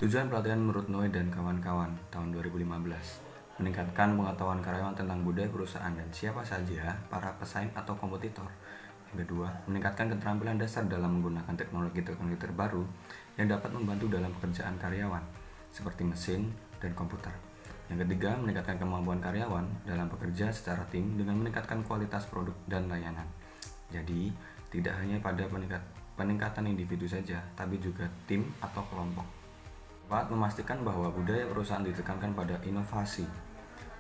Tujuan pelatihan menurut Noe dan kawan-kawan tahun 2015 meningkatkan pengetahuan karyawan tentang budaya perusahaan dan siapa saja para pesaing atau kompetitor. Yang kedua, meningkatkan keterampilan dasar dalam menggunakan teknologi-teknologi terbaru yang dapat membantu dalam pekerjaan karyawan, seperti mesin dan komputer. Yang ketiga, meningkatkan kemampuan karyawan dalam bekerja secara tim dengan meningkatkan kualitas produk dan layanan. Jadi, tidak hanya pada peningkatan individu saja, tapi juga tim atau kelompok. Dapat memastikan bahwa budaya perusahaan ditekankan pada inovasi,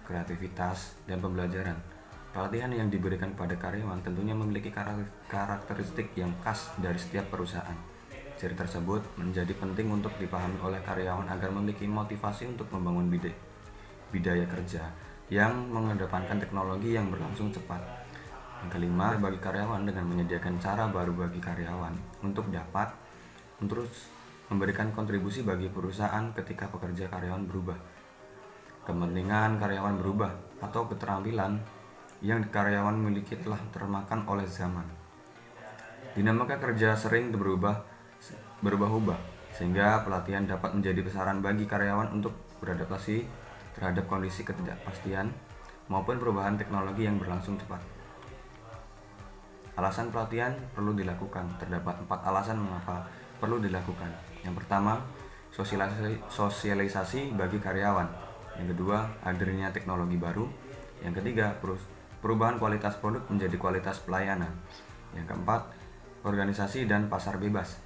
kreativitas, dan pembelajaran. Pelatihan yang diberikan kepada karyawan tentunya memiliki karakteristik yang khas dari setiap perusahaan. Ciri tersebut menjadi penting untuk dipahami oleh karyawan agar memiliki motivasi untuk membangun budaya kerja yang mengedepankan teknologi yang berlangsung cepat. Yang kelima, bagi karyawan dengan menyediakan cara baru bagi karyawan untuk dapat terus memberikan kontribusi bagi perusahaan ketika pekerja karyawan berubah. Kepentingan karyawan berubah atau keterampilan yang karyawan miliki telah termakan oleh zaman. Dinamika kerja sering berubah-ubah, sehingga pelatihan dapat menjadi besaran bagi karyawan untuk beradaptasi terhadap kondisi ketidakpastian maupun perubahan teknologi yang berlangsung cepat. Alasan pelatihan perlu dilakukan. Terdapat 4 alasan mengapa perlu dilakukan. Yang pertama, sosialisasi bagi karyawan. Yang kedua, hadirnya teknologi baru. Yang ketiga, perubahan kualitas produk menjadi kualitas pelayanan. Yang keempat, organisasi dan pasar bebas.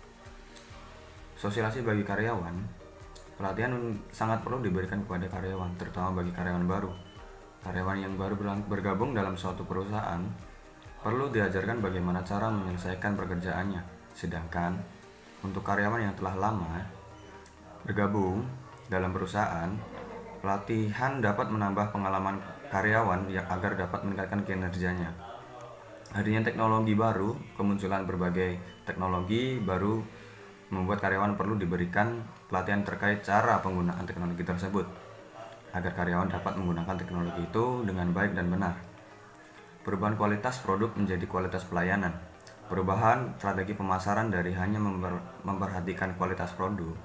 Sosialisasi bagi karyawan. Pelatihan sangat perlu diberikan kepada karyawan, terutama bagi karyawan baru. Karyawan yang baru bergabung dalam suatu perusahaan perlu diajarkan bagaimana cara menyelesaikan pekerjaannya. Sedangkan untuk karyawan yang telah lama bergabung dalam perusahaan, pelatihan dapat menambah pengalaman karyawan yang agar dapat meningkatkan kinerjanya. Hadirnya teknologi baru, kemunculan berbagai teknologi baru membuat karyawan perlu diberikan pelatihan terkait cara penggunaan teknologi tersebut agar karyawan dapat menggunakan teknologi itu dengan baik dan benar. Perubahan kualitas produk menjadi kualitas pelayanan. Perubahan strategi pemasaran dari hanya memperhatikan kualitas produk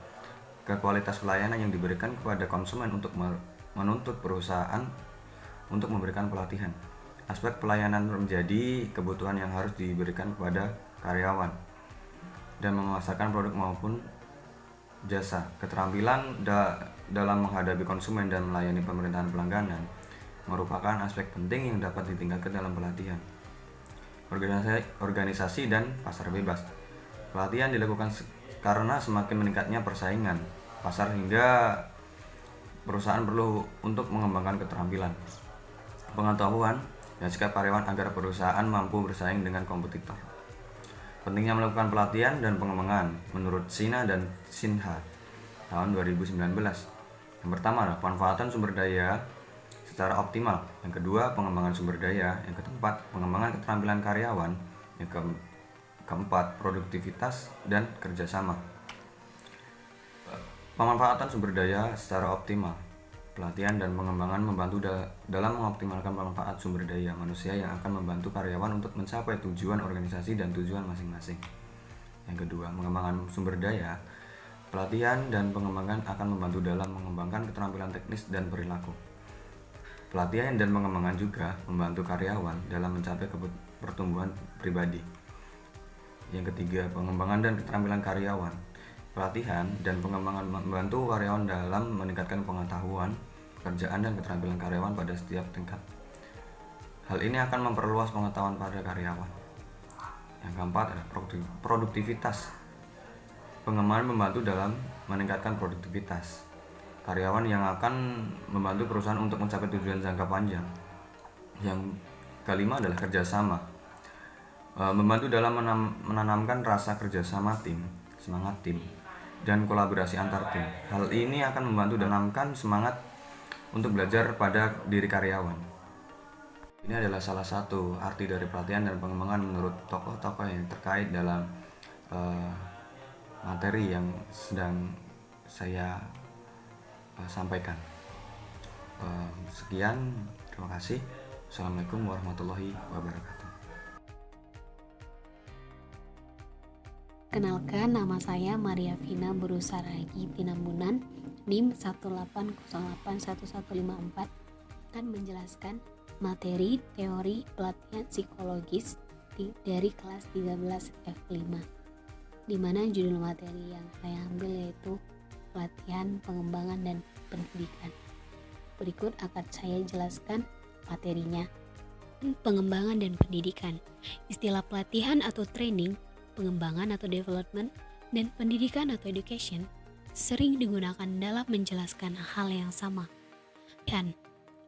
ke kualitas pelayanan yang diberikan kepada konsumen untuk menuntut perusahaan untuk memberikan pelatihan. Aspek pelayanan menjadi kebutuhan yang harus diberikan kepada karyawan dan memasarkan produk maupun jasa. Keterampilan dalam menghadapi konsumen dan melayani pemerintahan pelangganan merupakan aspek penting yang dapat ditingkatkan dalam pelatihan. Organisasi dan pasar bebas. Pelatihan dilakukan karena semakin meningkatnya persaingan pasar hingga perusahaan perlu untuk mengembangkan keterampilan, pengetahuan, dan sikap karyawan agar perusahaan mampu bersaing dengan kompetitor. Pentingnya melakukan pelatihan dan pengembangan menurut Sina dan Sinha tahun 2019. Yang pertama adalah pemanfaatan sumber daya secara optimal. Yang kedua, pengembangan sumber daya. Yang keempat, pengembangan keterampilan karyawan. Yang keempat, produktivitas dan kerjasama. Pemanfaatan sumber daya secara optimal. Pelatihan dan pengembangan membantu dalam mengoptimalkan pemanfaat sumber daya manusia yang akan membantu karyawan untuk mencapai tujuan organisasi dan tujuan masing-masing. Yang kedua, pengembangan sumber daya. Pelatihan dan pengembangan akan membantu dalam mengembangkan keterampilan teknis dan perilaku. Pelatihan dan pengembangan juga membantu karyawan dalam mencapai pertumbuhan pribadi. Yang ketiga, pengembangan dan keterampilan karyawan. Pelatihan dan pengembangan membantu karyawan dalam meningkatkan pengetahuan, pekerjaan, dan keterampilan karyawan pada setiap tingkat. Hal ini akan memperluas pengetahuan pada karyawan. Yang keempat adalah produktivitas. Pengembangan membantu dalam meningkatkan produktivitas karyawan yang akan membantu perusahaan untuk mencapai tujuan jangka panjang. Yang kelima adalah kerjasama. Membantu dalam menanamkan rasa kerjasama tim, semangat tim, dan kolaborasi antar tim. Hal ini akan membantu menanamkan semangat untuk belajar pada diri karyawan. Ini adalah salah satu arti dari pelatihan dan pengembangan menurut tokoh-tokoh yang terkait dalam materi yang sedang saya sampaikan. Sekian, terima kasih. Assalamualaikum warahmatullahi wabarakatuh. Kenalkan, nama saya Maria Vina Burusaragi Tinambunan, NIM 180811154, akan menjelaskan materi teori pelatihan psikologis dari kelas 13 F5, di mana judul materi yang saya ambil yaitu pelatihan, pengembangan, dan pendidikan. Berikut akan saya jelaskan materinya. Pengembangan dan pendidikan. Istilah pelatihan atau training, pengembangan atau development, dan pendidikan atau education sering digunakan dalam menjelaskan hal yang sama. Dan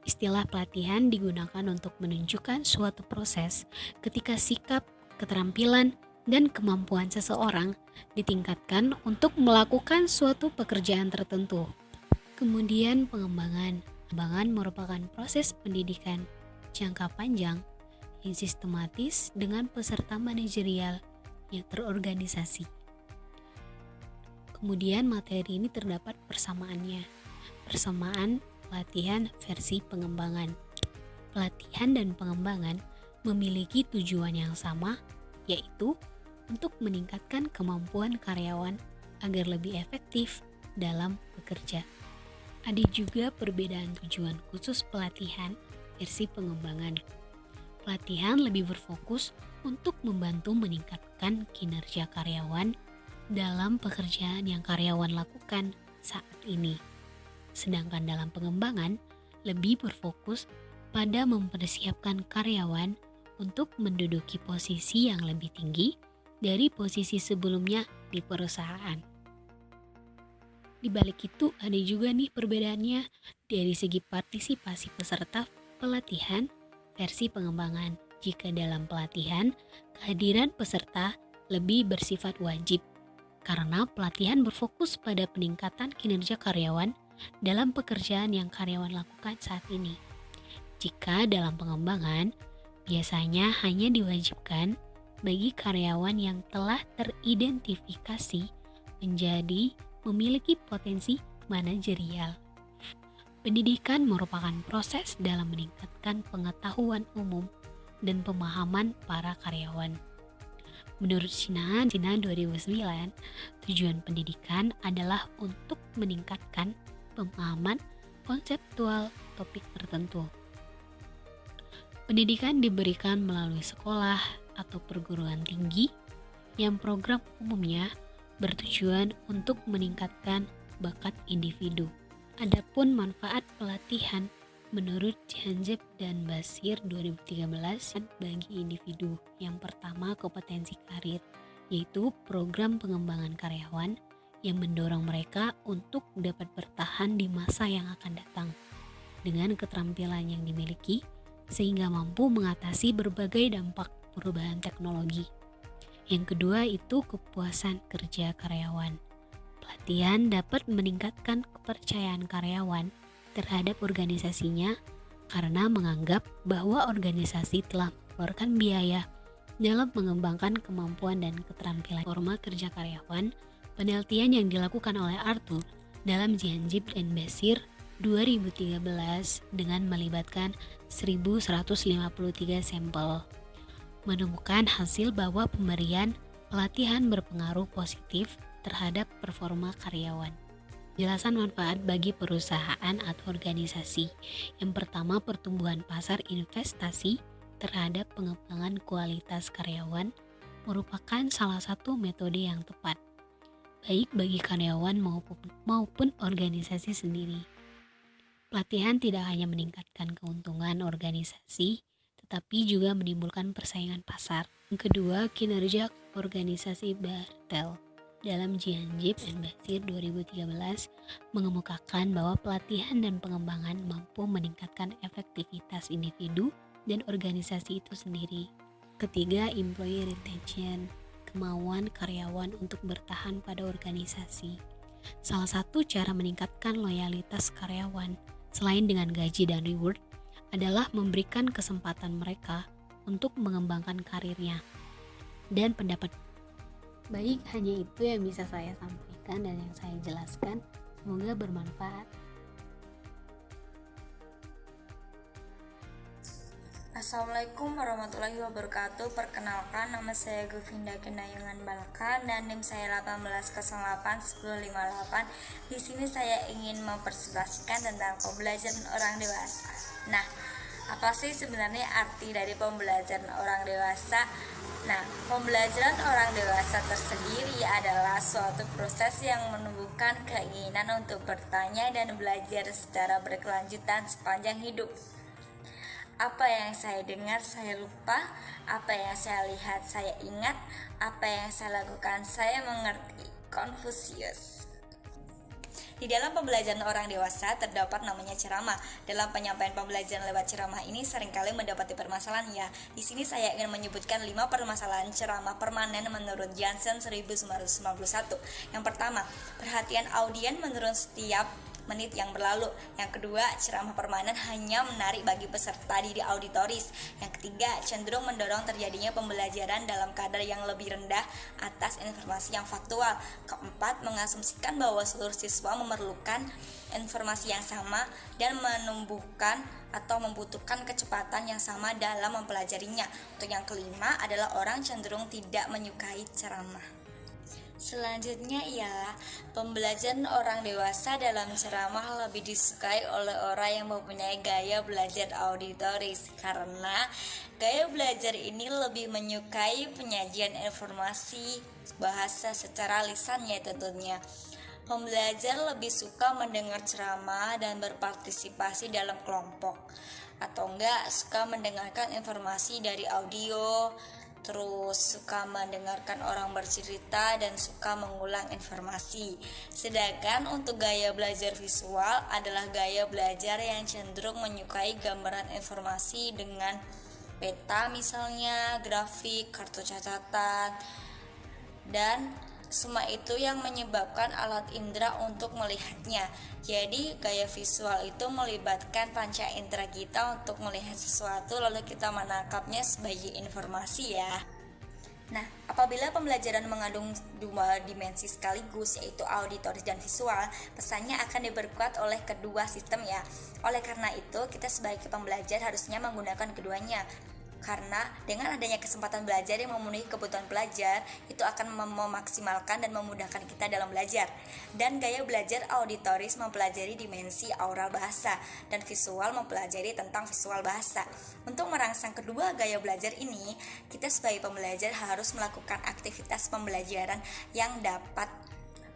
istilah pelatihan digunakan untuk menunjukkan suatu proses ketika sikap, keterampilan, dan kemampuan seseorang ditingkatkan untuk melakukan suatu pekerjaan tertentu. Kemudian pengembangan. Pengembangan merupakan proses pendidikan jangka panjang yang sistematis dengan peserta manajerial yang terorganisasi. Kemudian materi ini terdapat persamaannya. Persamaan pelatihan versi pengembangan. Pelatihan dan pengembangan memiliki tujuan yang sama, yaitu untuk meningkatkan kemampuan karyawan agar lebih efektif dalam bekerja. Ada juga perbedaan tujuan khusus pelatihan versi pengembangan. Pelatihan lebih berfokus untuk membantu meningkatkan kinerja karyawan dalam pekerjaan yang karyawan lakukan saat ini. Sedangkan dalam pengembangan lebih berfokus pada mempersiapkan karyawan untuk menduduki posisi yang lebih tinggi dari posisi sebelumnya di perusahaan. Di balik itu ada juga nih perbedaannya dari segi partisipasi peserta pelatihan versi pengembangan. Jika dalam pelatihan, kehadiran peserta lebih bersifat wajib karena pelatihan berfokus pada peningkatan kinerja karyawan dalam pekerjaan yang karyawan lakukan saat ini. Jika dalam pengembangan, biasanya hanya diwajibkan bagi karyawan yang telah teridentifikasi menjadi memiliki potensi manajerial. Pendidikan merupakan proses dalam meningkatkan pengetahuan umum dan pemahaman para karyawan. Menurut Sina 2009, tujuan pendidikan adalah untuk meningkatkan pemahaman konseptual topik tertentu. Pendidikan diberikan melalui sekolah atau perguruan tinggi yang program umumnya bertujuan untuk meningkatkan bakat individu. Adapun manfaat pelatihan menurut Janjep dan Basir 2013 bagi individu. Yang pertama, kompetensi karir, yaitu program pengembangan karyawan yang mendorong mereka untuk dapat bertahan di masa yang akan datang dengan keterampilan yang dimiliki sehingga mampu mengatasi berbagai dampak perubahan teknologi. Yang kedua itu kepuasan kerja karyawan. Pelatihan dapat meningkatkan kepercayaan karyawan terhadap organisasinya karena menganggap bahwa organisasi telah mengeluarkan biaya dalam mengembangkan kemampuan dan keterampilan forma kerja karyawan. Penelitian yang dilakukan oleh Arthur dalam Janjip dan Basir 2013 dengan melibatkan 1.153 sampel menemukan hasil bahwa pemberian pelatihan berpengaruh positif terhadap performa karyawan. Jelasan manfaat bagi perusahaan atau organisasi. Yang pertama, pertumbuhan pasar investasi terhadap pengembangan kualitas karyawan merupakan salah satu metode yang tepat, baik bagi karyawan maupun organisasi sendiri. Pelatihan tidak hanya meningkatkan keuntungan organisasi, tetapi juga menimbulkan persaingan pasar. Yang kedua, kinerja organisasi Bartel. Dalam Janjip dan Basir 2013 mengemukakan bahwa pelatihan dan pengembangan mampu meningkatkan efektivitas individu dan organisasi itu sendiri. Ketiga, employee retention, kemauan karyawan untuk bertahan pada organisasi. Salah satu cara meningkatkan loyalitas karyawan selain dengan gaji dan reward adalah memberikan kesempatan mereka untuk mengembangkan karirnya dan pendapat. Baik, hanya itu yang bisa saya sampaikan dan yang saya jelaskan. Semoga bermanfaat. Assalamualaikum warahmatullahi wabarakatuh. Perkenalkan, nama saya Govinda Kendayungan Balkan dan NIM saya 18081058. Di sini saya ingin mempresentasikan tentang pembelajaran orang dewasa. Nah, apa sih sebenarnya arti dari pembelajaran orang dewasa? Nah, pembelajaran orang dewasa tersendiri adalah suatu proses yang menumbuhkan keinginan untuk bertanya dan belajar secara berkelanjutan sepanjang hidup. Apa yang saya dengar saya lupa, apa yang saya lihat saya ingat, apa yang saya lakukan saya mengerti. Confucius. Di dalam pembelajaran orang dewasa terdapat namanya ceramah. Dalam penyampaian pembelajaran lewat ceramah ini seringkali mendapati permasalahan ya. Di sini saya ingin menyebutkan 5 permasalahan ceramah permanen menurut Johnson 1991. Yang pertama, perhatian audien menurun setiap menit yang berlalu. Yang kedua, ceramah permanen hanya menarik bagi peserta di auditoris. Yang ketiga, cenderung mendorong terjadinya pembelajaran dalam kadar yang lebih rendah atas informasi yang faktual. Keempat, mengasumsikan bahwa seluruh siswa memerlukan informasi yang sama dan menumbuhkan atau membutuhkan kecepatan yang sama dalam mempelajarinya. Untuk yang kelima adalah orang cenderung tidak menyukai ceramah. Selanjutnya ialah pembelajaran orang dewasa dalam ceramah lebih disukai oleh orang yang mempunyai gaya belajar auditoris karena gaya belajar ini lebih menyukai penyajian informasi bahasa secara lisannya tentunya. Pembelajar lebih suka mendengar ceramah dan berpartisipasi dalam kelompok atau enggak suka mendengarkan informasi dari audio, terus suka mendengarkan orang bercerita dan suka mengulang informasi. Sedangkan untuk gaya belajar visual adalah gaya belajar yang cenderung menyukai gambaran informasi dengan peta misalnya, grafik, kartu catatan, dan semua itu yang menyebabkan alat indera untuk melihatnya. Jadi gaya visual itu melibatkan panca indera kita untuk melihat sesuatu lalu kita menangkapnya sebagai informasi ya. Nah, apabila pembelajaran mengandung 2 dimensi sekaligus yaitu auditoris dan visual, pesannya akan diperkuat oleh kedua sistem ya. Oleh karena itu, kita sebagai pembelajar harusnya menggunakan keduanya. Karena dengan adanya kesempatan belajar yang memenuhi kebutuhan pelajar, itu akan memaksimalkan dan memudahkan kita dalam belajar. Dan gaya belajar auditoris mempelajari dimensi aural bahasa, dan visual mempelajari tentang visual bahasa. Untuk merangsang kedua gaya belajar ini, kita sebagai pembelajar harus melakukan aktivitas pembelajaran yang dapat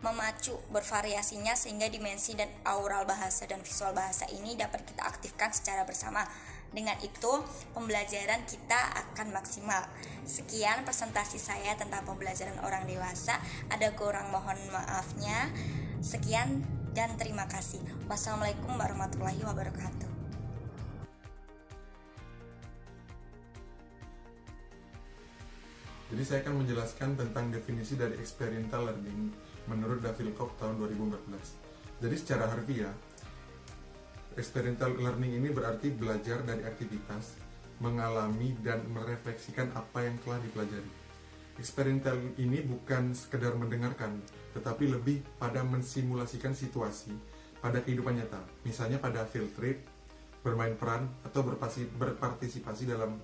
memacu bervariasinya sehingga dimensi dan aural bahasa dan visual bahasa ini dapat kita aktifkan secara bersama. Dengan itu, pembelajaran kita akan maksimal. Sekian presentasi saya tentang pembelajaran orang dewasa. Ada kurang mohon maafnya. Sekian dan terima kasih. Wassalamualaikum warahmatullahi wabarakatuh. Jadi saya akan menjelaskan tentang definisi dari experiential learning menurut David Koch tahun 2014. Jadi secara harfiah, experiential learning ini berarti belajar dari aktivitas, mengalami dan merefleksikan apa yang telah dipelajari. Experiential ini bukan sekedar mendengarkan, tetapi lebih pada mensimulasikan situasi pada kehidupan nyata. Misalnya pada field trip, bermain peran, atau berpartisipasi dalam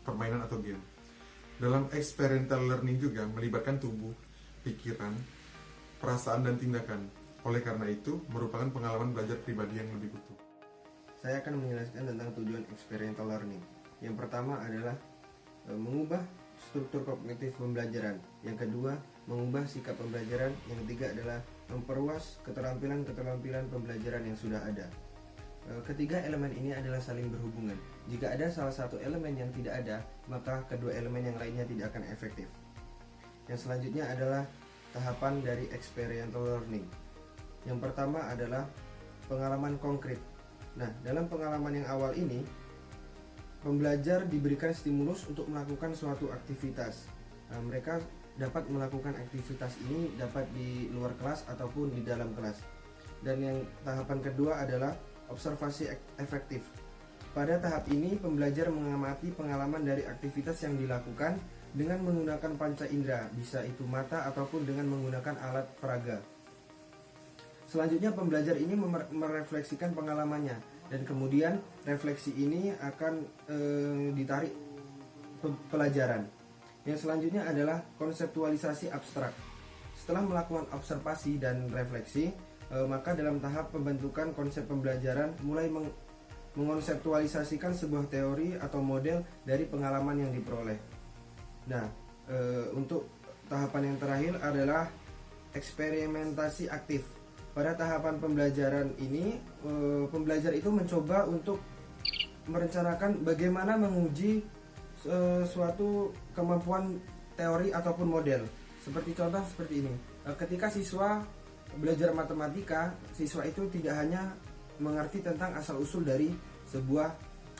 permainan atau game. Dalam experiential learning juga melibatkan tubuh, pikiran, perasaan dan tindakan. Oleh karena itu, merupakan pengalaman belajar pribadi yang lebih utuh. Saya akan menjelaskan tentang tujuan experiential learning. Yang pertama adalah mengubah struktur kognitif pembelajaran. Yang kedua, mengubah sikap pembelajaran. Yang ketiga adalah memperluas keterampilan-keterampilan pembelajaran yang sudah ada. Ketiga elemen ini adalah saling berhubungan. Jika ada salah satu elemen yang tidak ada, maka kedua elemen yang lainnya tidak akan efektif. Yang selanjutnya adalah tahapan dari experiential learning. Yang pertama adalah pengalaman konkret. Nah, dalam pengalaman yang awal ini, pembelajar diberikan stimulus untuk melakukan suatu aktivitas. Mereka dapat melakukan aktivitas ini dapat di luar kelas ataupun di dalam kelas. Dan yang tahapan kedua adalah observasi efektif. Pada tahap ini, pembelajar mengamati pengalaman dari aktivitas yang dilakukan dengan menggunakan panca indera, bisa itu mata ataupun dengan menggunakan alat peraga. Selanjutnya, pembelajar ini merefleksikan pengalamannya dan kemudian refleksi ini akan ditarik pelajaran. Yang selanjutnya adalah konseptualisasi abstrak. Setelah melakukan observasi dan refleksi, maka dalam tahap pembentukan konsep pembelajaran mulai mengkonseptualisasikan sebuah teori atau model dari pengalaman yang diperoleh. Nah, untuk tahapan yang terakhir adalah eksperimentasi aktif. Pada tahapan pembelajaran ini, pembelajar itu mencoba untuk merencanakan bagaimana menguji suatu kemampuan teori ataupun model. Seperti contoh seperti ini. Ketika siswa belajar matematika, siswa itu tidak hanya mengerti tentang asal-usul dari sebuah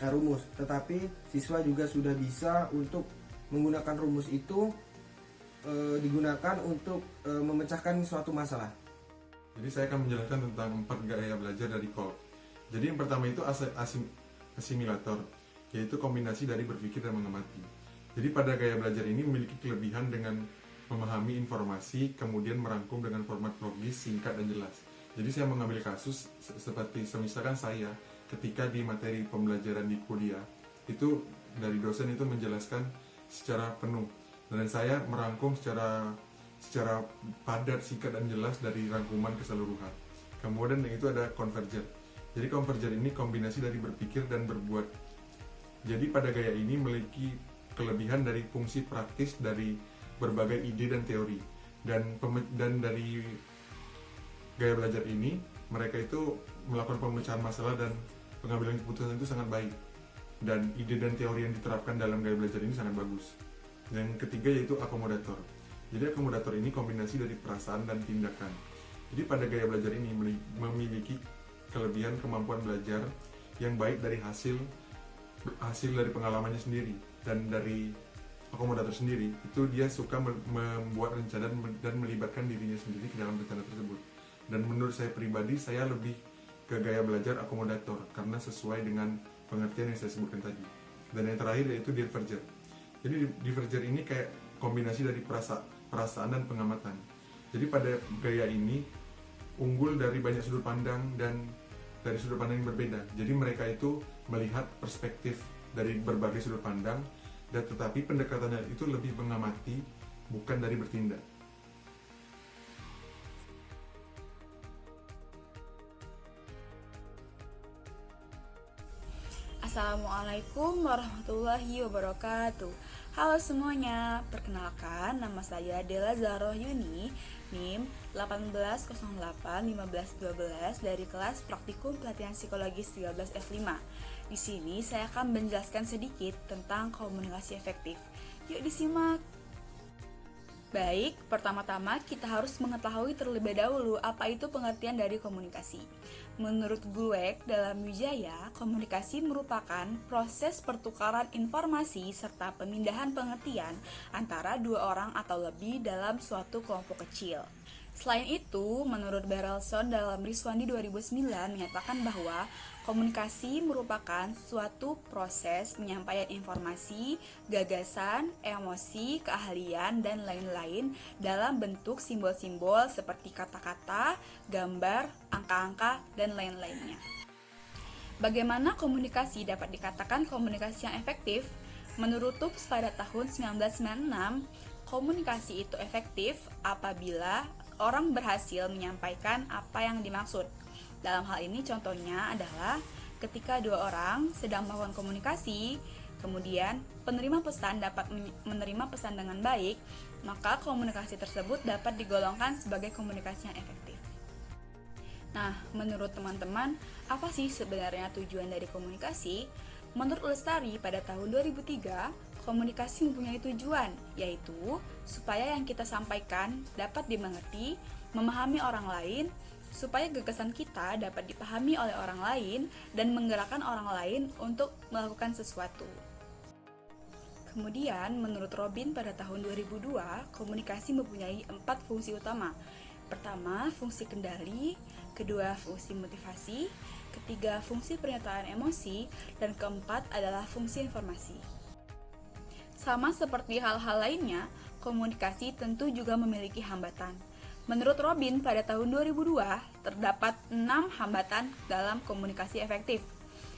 rumus, tetapi siswa juga sudah bisa untuk menggunakan rumus itu digunakan untuk memecahkan suatu masalah. Jadi saya akan menjelaskan tentang 4 gaya belajar dari Kolb. Jadi yang pertama itu asimilator, yaitu kombinasi dari berpikir dan mengamati. Jadi pada gaya belajar ini memiliki kelebihan dengan memahami informasi, kemudian merangkum dengan format logis, singkat, dan jelas. Jadi saya mengambil kasus seperti misalkan saya ketika di materi pembelajaran di kuliah, itu dari dosen itu menjelaskan secara penuh, dan saya merangkum secara padat, singkat, dan jelas dari rangkuman keseluruhan. Kemudian yang itu ada converger. Jadi converger ini kombinasi dari berpikir dan berbuat. Jadi pada gaya ini memiliki kelebihan dari fungsi praktis dari berbagai ide dan teori. Dan dari gaya belajar ini, mereka itu melakukan pemecahan masalah dan pengambilan keputusan itu sangat baik. Dan ide dan teori yang diterapkan dalam gaya belajar ini sangat bagus. Yang ketiga yaitu akomodator. Jadi akomodator ini kombinasi dari perasaan dan tindakan. Jadi pada gaya belajar ini memiliki kelebihan kemampuan belajar yang baik dari hasil dari pengalamannya sendiri. Dan dari akomodator sendiri, itu dia suka membuat rencana dan melibatkan dirinya sendiri ke dalam rencana tersebut. Dan menurut saya pribadi, saya lebih ke gaya belajar akomodator karena sesuai dengan pengertian yang saya sebutkan tadi. Dan yang terakhir yaitu diverger. Jadi diverger ini kayak kombinasi dari perasaan dan pengamatan. Jadi pada gaya ini unggul dari banyak sudut pandang dan dari sudut pandang yang berbeda. Jadi mereka itu melihat perspektif dari berbagai sudut pandang, dan tetapi pendekatannya itu lebih mengamati, bukan dari bertindak. Assalamualaikum warahmatullahi wabarakatuh. Halo semuanya, perkenalkan nama saya Dela Zahroh Yuni, NIM 18081512 dari kelas Praktikum Pelatihan Psikologis 13F5. Di sini saya akan menjelaskan sedikit tentang komunikasi efektif. Yuk disimak. Baik, pertama-tama kita harus mengetahui terlebih dahulu apa itu pengertian dari komunikasi. Menurut Dweck dalam Wijaya, komunikasi merupakan proses pertukaran informasi serta pemindahan pengertian antara dua orang atau lebih dalam suatu kelompok kecil. Selain itu, menurut Berelson dalam Riswandi 2009 menyatakan bahwa komunikasi merupakan suatu proses penyampaian informasi, gagasan, emosi, keahlian, dan lain-lain dalam bentuk simbol-simbol seperti kata-kata, gambar, angka-angka, dan lain-lainnya. Bagaimana komunikasi dapat dikatakan komunikasi yang efektif? Menurut Tubbs pada tahun 1996, komunikasi itu efektif apabila orang berhasil menyampaikan apa yang dimaksud. Dalam hal ini contohnya adalah ketika dua orang sedang melakukan komunikasi, kemudian penerima pesan dapat menerima pesan dengan baik, maka komunikasi tersebut dapat digolongkan sebagai komunikasi yang efektif. Nah, menurut teman-teman, apa sih sebenarnya tujuan dari komunikasi? Menurut Lestari pada tahun 2003, komunikasi mempunyai tujuan, yaitu supaya yang kita sampaikan dapat dimengerti, memahami orang lain, supaya gagasan kita dapat dipahami oleh orang lain, dan menggerakkan orang lain untuk melakukan sesuatu. Kemudian, menurut Robin pada tahun 2002, komunikasi mempunyai 4 fungsi utama. Pertama, fungsi kendali, kedua, fungsi motivasi, ketiga, fungsi pernyataan emosi, dan keempat adalah fungsi informasi. Sama seperti hal-hal lainnya, komunikasi tentu juga memiliki hambatan. Menurut Robin pada tahun 2002, terdapat 6 hambatan dalam komunikasi efektif.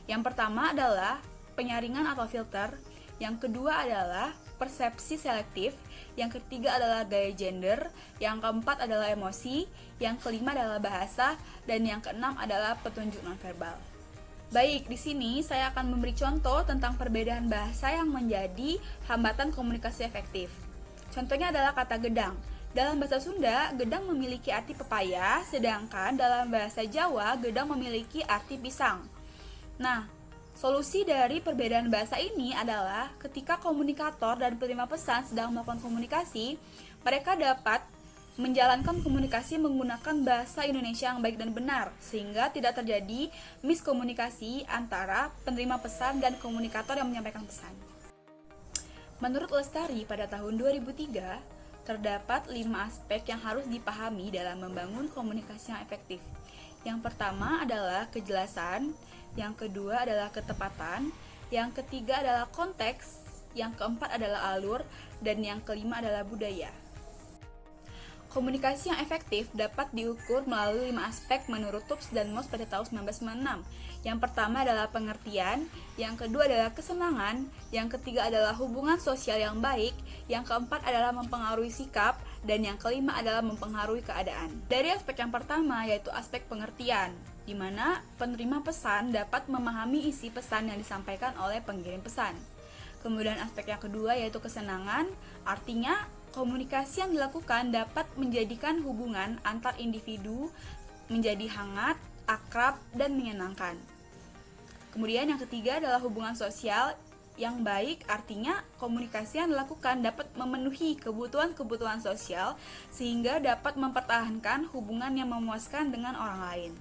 Yang pertama adalah penyaringan atau filter, yang kedua adalah persepsi selektif, yang ketiga adalah gaya gender, yang keempat adalah emosi, yang kelima adalah bahasa, dan yang keenam adalah petunjuk nonverbal. Baik, di sini saya akan memberi contoh tentang perbedaan bahasa yang menjadi hambatan komunikasi efektif. Contohnya adalah kata gedang. Dalam bahasa Sunda, gedang memiliki arti pepaya, sedangkan dalam bahasa Jawa, gedang memiliki arti pisang. Nah, solusi dari perbedaan bahasa ini adalah ketika komunikator dan penerima pesan sedang melakukan komunikasi, mereka dapat menjalankan komunikasi menggunakan bahasa Indonesia yang baik dan benar, sehingga tidak terjadi miskomunikasi antara penerima pesan dan komunikator yang menyampaikan pesan. Menurut Lestari, pada tahun 2003, terdapat 5 aspek yang harus dipahami dalam membangun komunikasi yang efektif. Yang pertama adalah kejelasan, yang kedua adalah ketepatan, yang ketiga adalah konteks, yang keempat adalah alur, dan yang kelima adalah budaya. Komunikasi yang efektif dapat diukur melalui 5 aspek menurut Tubbs dan Moss pada tahun 1996. Yang pertama adalah pengertian, yang kedua adalah kesenangan, yang ketiga adalah hubungan sosial yang baik, yang keempat adalah mempengaruhi sikap, dan yang kelima adalah mempengaruhi keadaan. Dari aspek yang pertama yaitu aspek pengertian, di mana penerima pesan dapat memahami isi pesan yang disampaikan oleh pengirim pesan. Kemudian aspek yang kedua yaitu kesenangan, artinya komunikasi yang dilakukan dapat menjadikan hubungan antar individu menjadi hangat, akrab, dan menyenangkan. Kemudian yang ketiga adalah hubungan sosial yang baik, artinya komunikasi yang dilakukan dapat memenuhi kebutuhan-kebutuhan sosial sehingga dapat mempertahankan hubungan yang memuaskan dengan orang lain.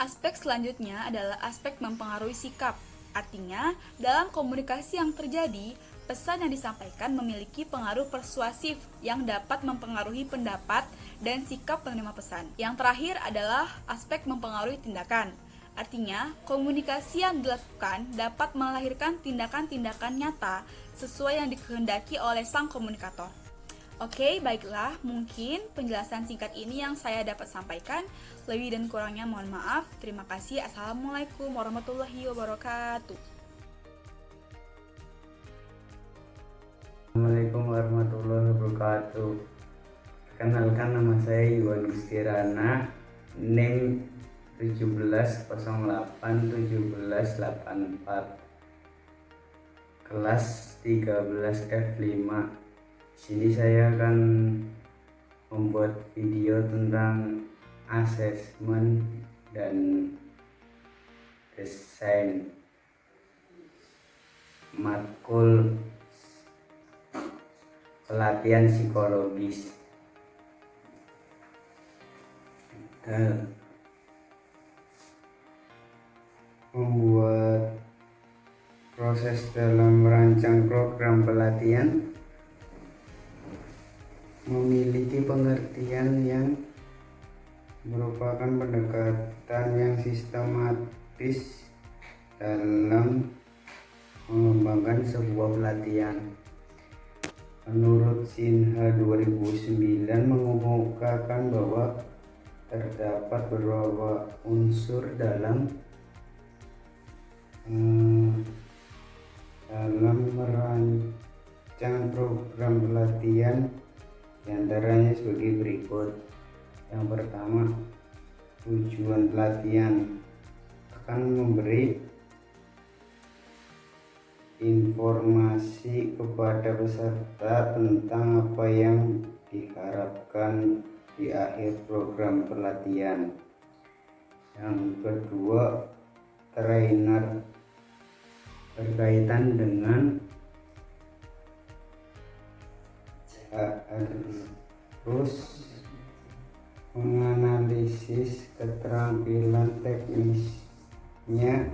Aspek selanjutnya adalah aspek mempengaruhi sikap, artinya dalam komunikasi yang terjadi, pesan yang disampaikan memiliki pengaruh persuasif yang dapat mempengaruhi pendapat dan sikap penerima pesan. Yang terakhir adalah aspek mempengaruhi tindakan. Artinya, komunikasi yang dilakukan dapat melahirkan tindakan-tindakan nyata sesuai yang dikehendaki oleh sang komunikator. Oke, baiklah, mungkin penjelasan singkat ini yang saya dapat sampaikan. Lebih dan kurangnya mohon maaf. Terima kasih. Assalamualaikum warahmatullahi wabarakatuh. Assalamualaikum warahmatullahi wabarakatuh. Perkenalkan, nama saya Iwan Gustirana, NIM 17081784, kelas 13 F5. Sini saya akan membuat video tentang asesmen dan desain matkul pelatihan psikologis. Dan membuat proses dalam merancang program pelatihan memiliki pengertian yang merupakan pendekatan yang sistematis dalam mengembangkan sebuah pelatihan. Menurut Sinha 2009 mengemukakan bahwa terdapat beberapa unsur dalam merancang program pelatihan, diantaranya sebagai berikut. Yang pertama, tujuan pelatihan akan memberi informasi kepada peserta tentang apa yang diharapkan di akhir program pelatihan. Yang kedua, trainer berkaitan dengan harus menganalisis keterampilan teknisnya,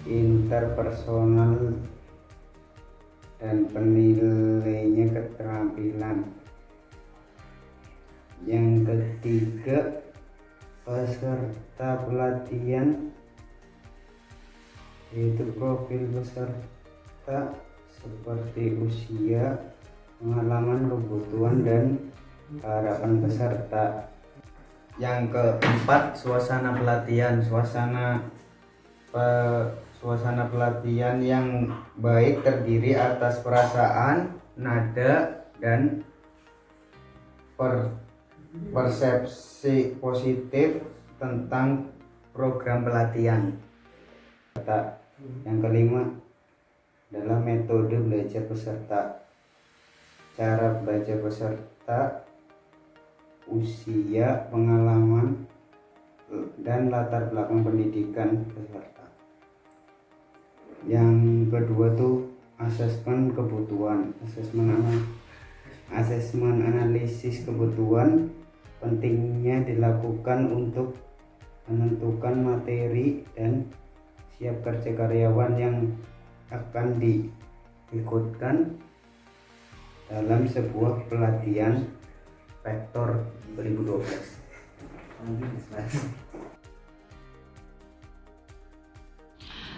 interpersonal, dan penilainya keterampilan. Yang ketiga, peserta pelatihan, yaitu profil peserta seperti usia, pengalaman, kebutuhan, dan harapan peserta. Yang keempat, suasana pelatihan. Suasana Suasana pelatihan yang baik terdiri atas perasaan, nada, dan persepsi positif tentang program pelatihan. Yang kelima adalah metode belajar peserta. Cara belajar peserta, usia, pengalaman, dan latar belakang pendidikan peserta. Yang kedua tuh asesmen kebutuhan, asesmen analisis kebutuhan pentingnya dilakukan untuk menentukan materi dan siap kerja karyawan yang akan diikutkan dalam sebuah pelatihan Vektor 2012.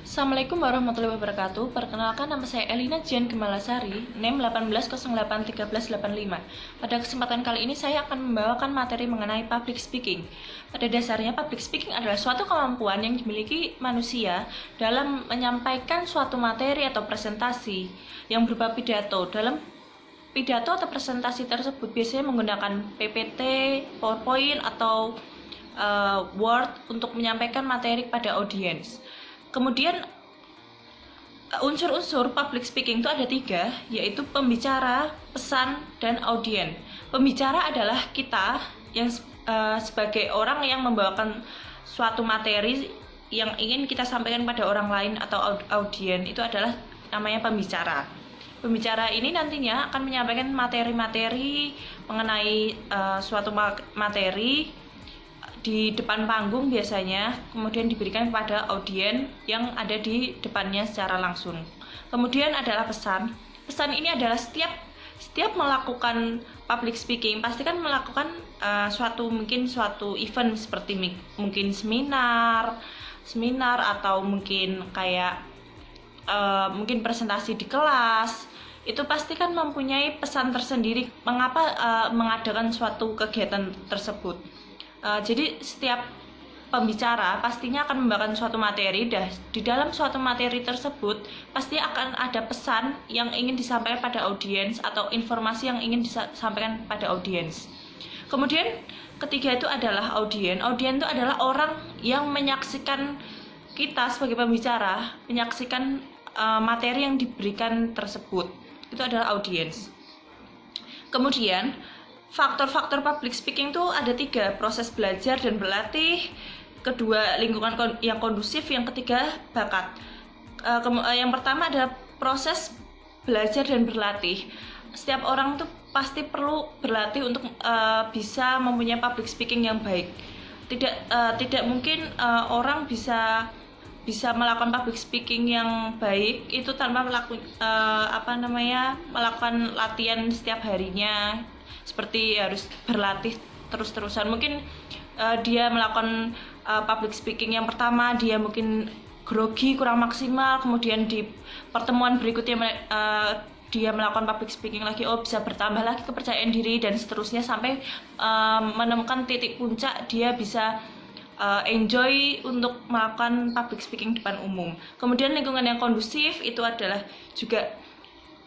Assalamualaikum warahmatullahi wabarakatuh. Perkenalkan, nama saya Elina Jian Gemalasari, NEM 18081385. Pada kesempatan kali ini saya akan membawakan materi mengenai public speaking. Pada dasarnya public speaking adalah suatu kemampuan yang dimiliki manusia dalam menyampaikan suatu materi atau presentasi yang berupa pidato. Dalam pidato atau presentasi tersebut biasanya menggunakan PPT, PowerPoint atau Word untuk menyampaikan materi kepada audiens. Kemudian unsur-unsur public speaking itu ada 3, yaitu pembicara, pesan, dan audien. Pembicara adalah kita yang sebagai orang yang membawakan suatu materi yang ingin kita sampaikan pada orang lain atau audien, itu adalah namanya pembicara. Pembicara ini nantinya akan menyampaikan materi-materi mengenai suatu materi di depan panggung biasanya, kemudian diberikan kepada audien yang ada di depannya secara langsung. Kemudian adalah pesan. Pesan ini adalah setiap melakukan public speaking pasti kan melakukan suatu event seperti mungkin seminar atau mungkin kayak mungkin presentasi di kelas. Itu pasti kan mempunyai pesan tersendiri mengapa mengadakan suatu kegiatan tersebut. Jadi setiap pembicara pastinya akan membawakan suatu materi, dan di dalam suatu materi tersebut pasti akan ada pesan yang ingin disampaikan pada audiens atau informasi yang ingin disampaikan pada audiens. Kemudian ketiga itu adalah audien. Audien itu adalah orang yang menyaksikan kita sebagai pembicara, menyaksikan materi yang diberikan tersebut. Itu adalah audiens. Kemudian faktor-faktor public speaking itu ada 3, proses belajar dan berlatih, kedua lingkungan yang kondusif, yang ketiga bakat. Yang pertama adalah proses belajar dan berlatih. Setiap orang itu pasti perlu berlatih untuk bisa mempunyai public speaking yang baik. Tidak mungkin orang bisa melakukan public speaking yang baik itu tanpa melakukan latihan setiap harinya. Seperti harus berlatih terus-terusan. Mungkin dia melakukan public speaking yang pertama dia mungkin grogi, kurang maksimal, kemudian di pertemuan berikutnya dia melakukan public speaking lagi, bisa bertambah lagi kepercayaan diri dan seterusnya sampai menemukan titik puncak dia bisa enjoy untuk melakukan public speaking depan umum. Kemudian lingkungan yang kondusif itu adalah juga,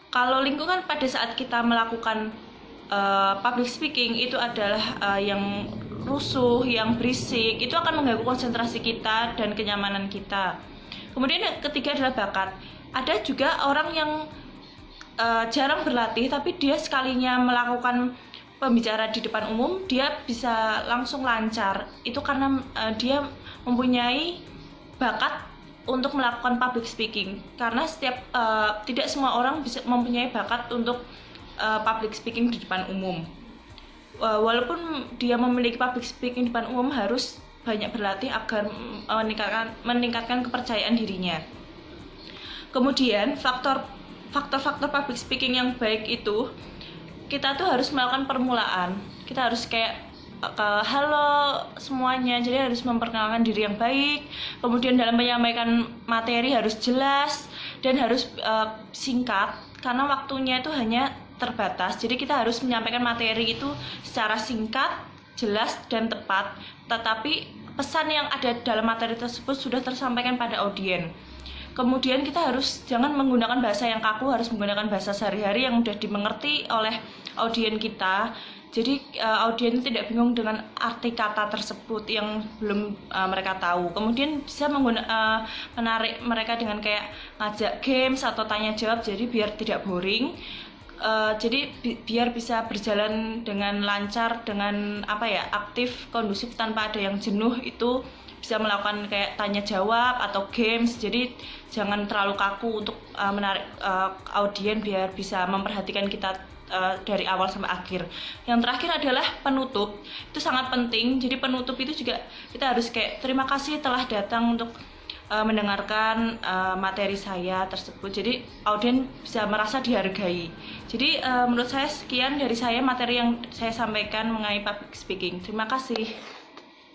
kalau lingkungan pada saat kita melakukan public speaking itu adalah yang rusuh, yang berisik, itu akan mengganggu konsentrasi kita dan kenyamanan kita. Kemudian yang ketiga adalah bakat. Ada juga orang yang jarang berlatih, tapi dia sekalinya melakukan pembicara di depan umum, dia bisa langsung lancar. Itu karena dia mempunyai bakat untuk melakukan public speaking. Karena tidak semua orang bisa mempunyai bakat untuk public speaking di depan umum. Walaupun dia memiliki public speaking di depan umum, harus banyak berlatih agar meningkatkan kepercayaan dirinya. Kemudian faktor-faktor public speaking yang baik itu, kita tuh harus melakukan permulaan. Kita harus kayak halo semuanya, jadi harus memperkenalkan diri yang baik. Kemudian dalam menyampaikan materi harus jelas dan harus singkat, karena waktunya itu hanya terbatas. Jadi kita harus menyampaikan materi itu secara singkat, jelas, dan tepat. Tetapi pesan yang ada dalam materi tersebut sudah tersampaikan pada audien. Kemudian kita harus jangan menggunakan bahasa yang kaku, harus menggunakan bahasa sehari-hari yang mudah dimengerti oleh audien kita. Jadi audien tidak bingung dengan arti kata tersebut yang belum mereka tahu. Kemudian bisa menarik mereka dengan kayak ngajak games atau tanya jawab, jadi biar tidak boring. Jadi biar bisa berjalan dengan lancar, dengan aktif, kondusif tanpa ada yang jenuh. Itu bisa melakukan kayak tanya jawab atau games. Jadi jangan terlalu kaku untuk menarik audien biar bisa memperhatikan kita dari awal sampai akhir. Yang terakhir adalah penutup. Itu sangat penting. Jadi penutup itu juga kita harus kayak terima kasih telah datang untuk mendengarkan materi saya tersebut. Jadi audien bisa merasa dihargai. Jadi menurut saya sekian dari saya materi yang saya sampaikan mengenai public speaking. Terima kasih.